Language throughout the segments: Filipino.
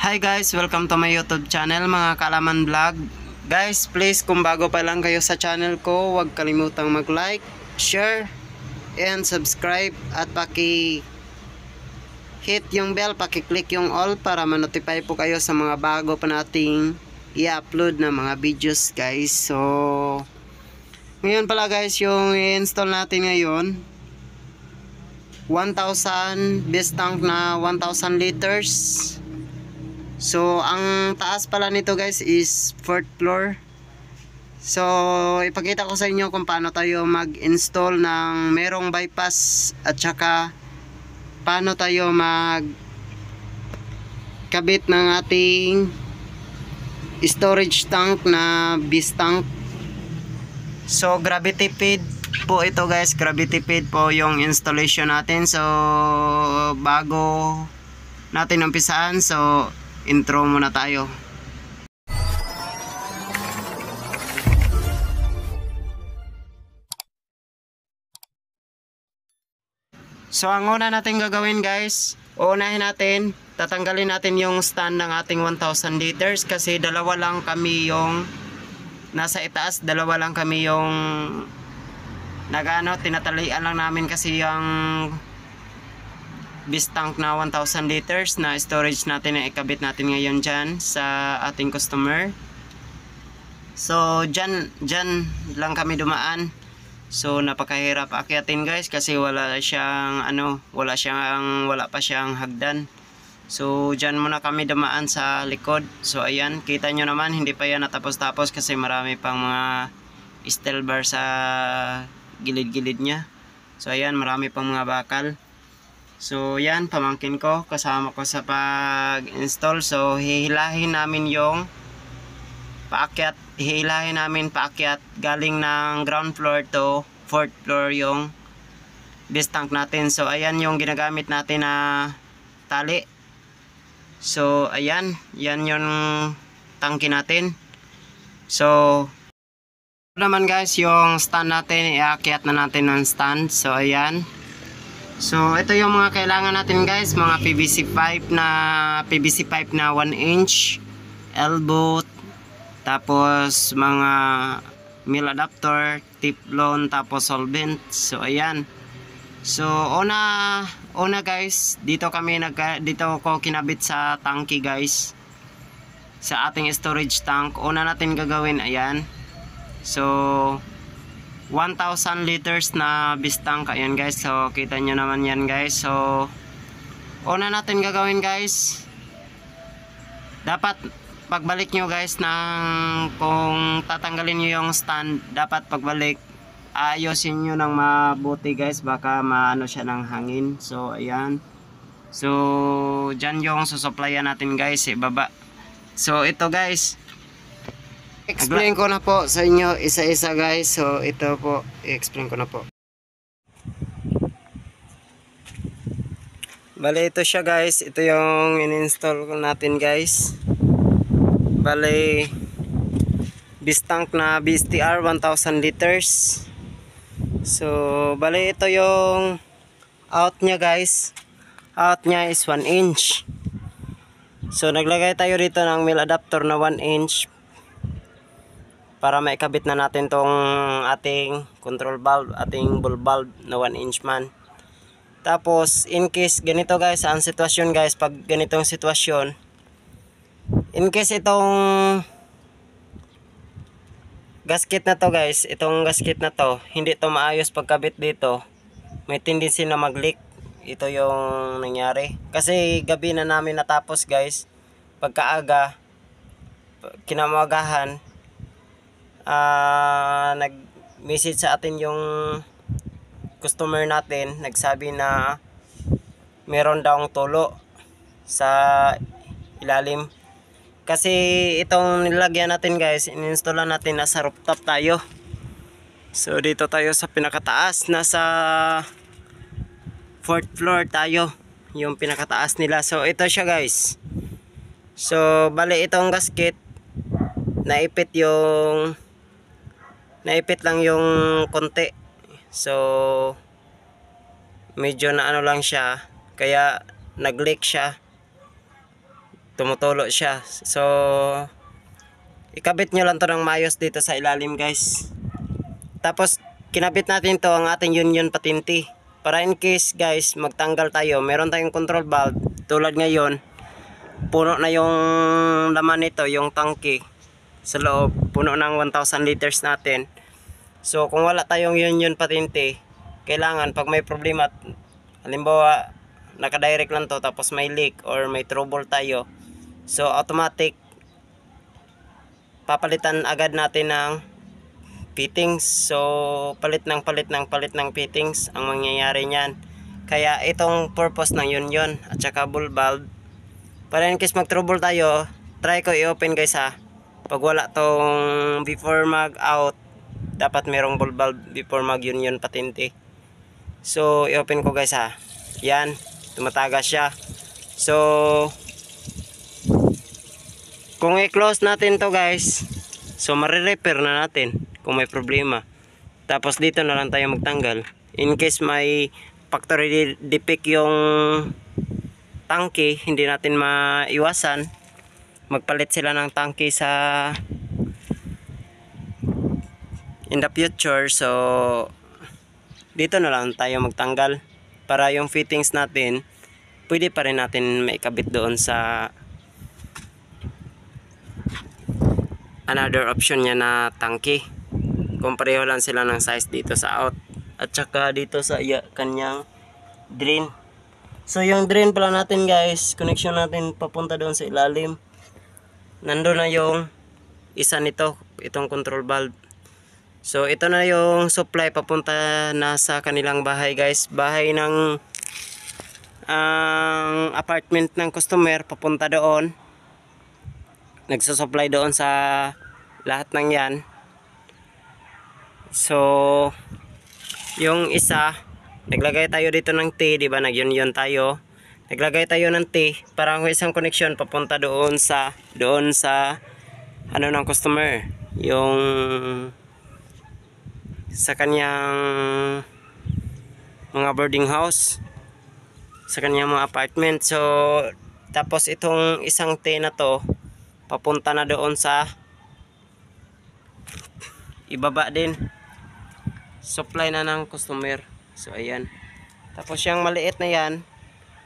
Hi guys, welcome to my YouTube channel mga Kaalaman Vlog. Guys, please kung bago pa lang kayo sa channel ko, huwag kalimutang mag-like, share, and subscribe at hit yung bell, paki-click yung all para ma-notify po kayo sa mga bago pa nating i-upload na mga videos guys. So, ngayon pala guys, yung i-install natin ngayon 1,000 base tank na 1,000 liters. So, ang taas pala nito guys is 4th floor. So, ipakita ko sa inyo kung paano tayo mag-install ng merong bypass at saka paano tayo mag-kabit ng ating storage tank na base tank. So, gravity feed po ito guys. Gravity feed po yung installation natin. So, bago natin umpisaan, so intro muna tayo. So ang una natin gagawin guys, uunahin natin, tatanggalin natin yung stand ng ating 1,000 liters kasi dalawa lang kami yung nasa itaas, dalawa lang kami yung tinatalian lang namin kasi yung base tank na 1,000 liters na storage natin na ikabit natin ngayon dyan sa ating customer. So dyan lang kami dumaan. So napakahirap akyatin guys kasi wala pa siyang hagdan. So dyan muna kami dumaan sa likod. So ayan, kita nyo naman hindi pa yan natapos-tapos kasi marami pang mga steel bar sa gilid-gilid nya. So ayan, marami pang mga bakal. So yan, pamangkin ko, kasama ko sa pag-install. So hihilahin namin yung paakyat, galing ng ground floor to 4th floor yung base tank natin. So ayan yung ginagamit natin na tali. So ayan, yan yung tangke natin. So naman guys, yung stand natin, iakyat na natin ng stand. So ayan. So ito yung mga kailangan natin guys, mga PVC pipe na 1 inch, elbow, tapos mga mill adapter, teflon, tapos solvent. So ayan. So una guys, dito ko kinabit sa tangke guys, sa ating storage tank. Una natin gagawin, ayan. So 1,000 liters na base tank, ayan guys. So kita nyo naman yan guys. So una natin gagawin guys, dapat pagbalik nyo guys kung tatanggalin nyo yung stand, dapat pagbalik ayusin nyo ng mabuti guys, baka maano siya ng hangin. So ayan. So dyan yung susupplyan natin guys, ibaba. So ito guys, explain ko na po sa inyo isa-isa guys. So ito po, i-explain ko na po. Bale ito siya guys, ito yung in-install natin guys. Bale base tank na BSTR 1,000 liters. So bale ito yung out nya guys. Out nya is 1 inch. So naglagay tayo dito ng mill adapter na 1 inch para maikabit na natin tong ating control valve, ating ball valve na 1 inch man. Tapos in case ganito guys, ang sitwasyon guys, pag ganitong sitwasyon, in case itong gasket na to guys, itong gasket na to hindi to maayos pagkabit dito, may tendency na mag-leak. Ito yung nangyari kasi gabi na namin natapos guys. Pagkaaga, kinamagahan, nag-message sa atin yung customer natin, nagsabi na meron daw tulo sa ilalim. Kasi itong nilagyan natin guys, in-installan natin, nasa rooftop tayo. So dito tayo sa pinakataas, nasa 4th floor tayo, yung pinakataas nila. So ito siya guys. So bale itong gasket, naipit lang yung konti. So medyo na ano lang siya, kaya nag-leak siya. tumutulo siya. So ikabit nyo lang to ng maayos dito sa ilalim guys. Tapos kinabit natin to ang ating union patinti. Para in case guys magtanggal tayo, meron tayong control valve. Tulad ngayon, puno na yung laman nito, yung tangke sa loob, puno ng 1,000 liters natin. So kung wala tayong union patinti, kailangan pag may problema, halimbawa nakadirect lang to tapos may leak or may trouble tayo, so automatic papalitan agad natin ng fittings. So palit ng fittings ang mangyayari niyan. Kaya itong purpose ng union at saka ball valve, para in case mag trouble tayo, try ko i-open guys ha. Pag wala tong before mag out, dapat merong ball valve before mag union patinti. So i-open ko guys ha. Yan, tumatagas siya. So kung i-close natin to guys, so marirepair na natin kung may problema. Tapos dito na lang tayo magtanggal. In case may factory defect yung tangke, hindi natin maiwasan, magpalit sila ng tangke sa in the future. So dito na lang tayo magtanggal para yung fittings natin pwede pa rin natin maikabit doon sa another option niya na tangke. Kung pareho lang sila ng size dito sa out at saka dito sa kanyang drain. So yung drain pala natin guys, connection natin papunta doon sa ilalim. Nandun na yung isa nito, itong control valve. So ito na yung supply papunta na sa kanilang bahay guys. Bahay ng apartment ng customer, papunta doon. Nagsusupply doon sa lahat ng yan. So yung isa, naglagay tayo dito ng T, di ba? Nag-union tayo. Naglagay tayo ng T para ang isang connection papunta doon sa ano ng customer, yung sa kanyang mga boarding house, sa kanyang mga apartment. So tapos itong isang T na to papunta na doon sa ibaba din, supply na ng customer. So ayan. Tapos yung maliit na yan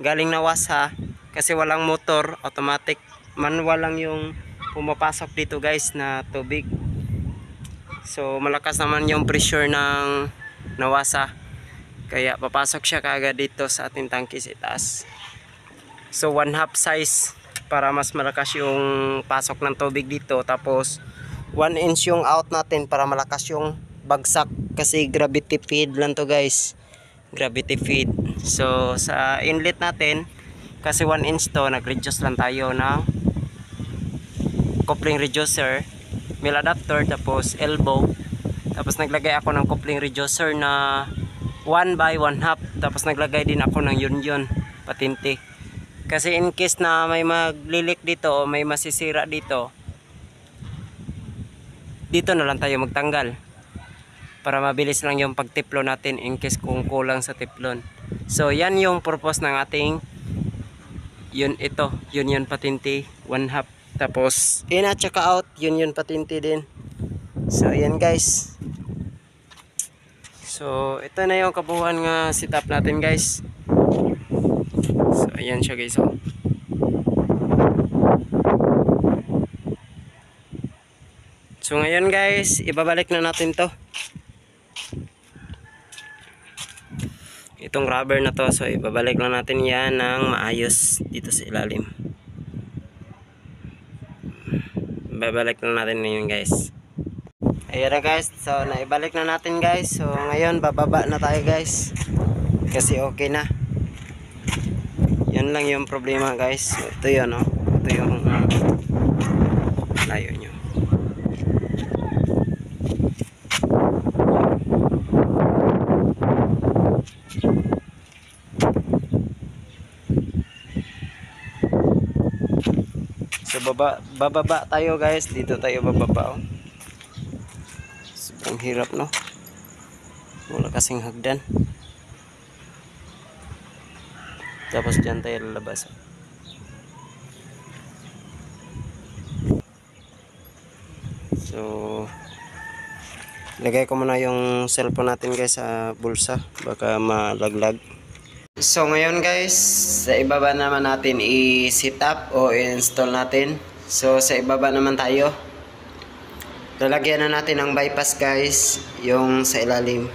galing na wasa kasi walang motor, automatic manual lang yung pumapasok dito guys na tubig. So malakas naman yung pressure ng nawasa, kaya papasok siya kaagad dito sa ating tangke sa itaas. So 1/2 size para mas malakas yung pasok ng tubig dito. Tapos 1 inch yung out natin para malakas yung bagsak kasi gravity feed lang to guys, gravity feed. So sa inlet natin kasi 1 inch to, nag-reduce lang tayo ng coupling reducer, male adapter, tapos elbow. Tapos naglagay ako ng coupling reducer na 1 by 1/2. Tapos naglagay din ako ng union patinti. Kasi in case na may maglilik dito o may masisira dito, dito na lang tayo magtanggal para mabilis lang yung pagtiplo natin in case kung kulang sa tiplon. So yan yung purpose ng ating union patinti 1/2. Tapos in at saka out, union patinti din. So yan guys. So ito na yung kabuuan nga setup natin guys. So ayan siya guys. So ngayon guys, ibabalik na natin to, itong rubber na to. So ibabalik lang natin yan ng maayos dito sa ilalim. Ibabalik na natin ngayon guys. Ayan na guys, so naibalik na natin guys. So ngayon bababa na tayo guys kasi okay na. Yan lang yung problema guys. So, ito yun ito yung layo nyo. So bababa tayo guys, dito tayo bababa. Sobrang hirap wala kasing hagdan. Tapos dyan tayo lalabas. So lagay ko muna yung cellphone natin guys sa bulsa, baka malaglag. So ngayon guys, sa ibaba naman natin i-set up o i-install natin. So sa ibaba naman tayo, lalagyan na natin ng bypass guys, yung sa ilalim.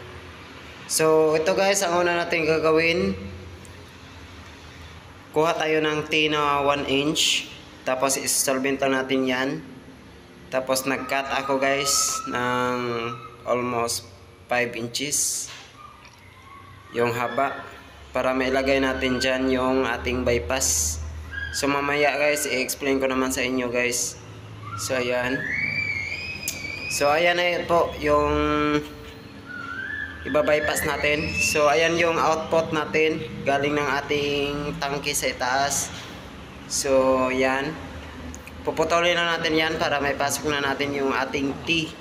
So ito guys, ang una natin gagawin, kuha tayo ng T na 1 inch, tapos isolventa natin yan. Tapos nag-cut ako guys ng almost 5 inches yung haba, para mailagay natin dyan yung ating bypass. So mamaya guys, i-explain ko naman sa inyo guys. So ayan. So ayan na po yung iba-bypass natin. So ayan yung output natin galing ng ating tangke sa itaas. So yan, puputulin na natin yan para may pasok na natin yung ating T.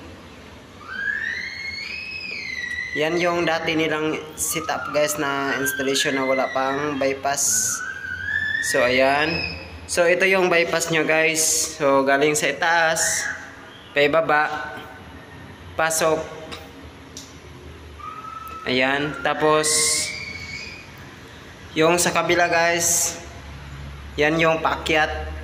Yan yung dati nilang setup guys na installation na wala pang bypass. So ayan. So ito yung bypass nyo guys. So galing sa itaas, paibaba, pasok. Ayan, tapos yung sa kabila guys, yan yung paakyat.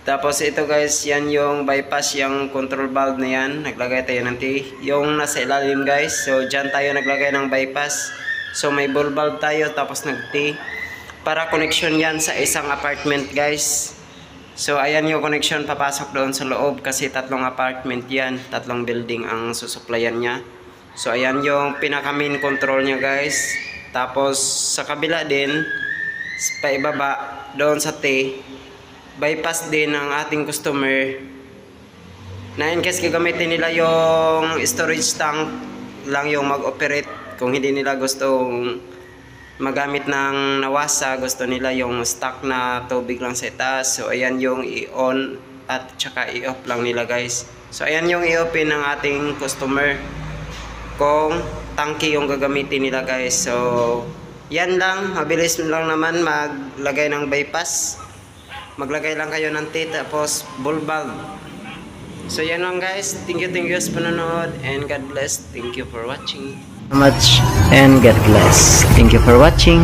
Tapos ito guys, yan yung bypass, yung control valve na yan. Naglagay tayo ng T. Yung nasa ilalim guys, so dyan tayo naglagay ng bypass. So may ball valve tayo, tapos nag-T. Para connection yan sa isang apartment guys. So ayan yung connection papasok doon sa loob, kasi 3 apartment yan, 3 building ang susuplayan niya. So ayan yung pinaka main control niya guys. Tapos sa kabila din, pa ibaba doon sa T, bypass din ng ating customer, na in case gagamitin nila yung storage tank lang yung mag-operate. Kung hindi nila gustong magamit ng nawasa, gusto nila yung stock na tubig lang sa itaas. So ayan yung i-on at saka i-off lang nila guys. So ayan yung i-open ng ating customer kung tangke yung gagamitin nila guys. So yan lang, mabilis lang naman maglagay ng bypass. Maglagay lang kayo ng T tapos ball valve. So yan lang guys, thank you sa panonood, and God bless. Thank you for watching much, and God bless. Thank you for watching.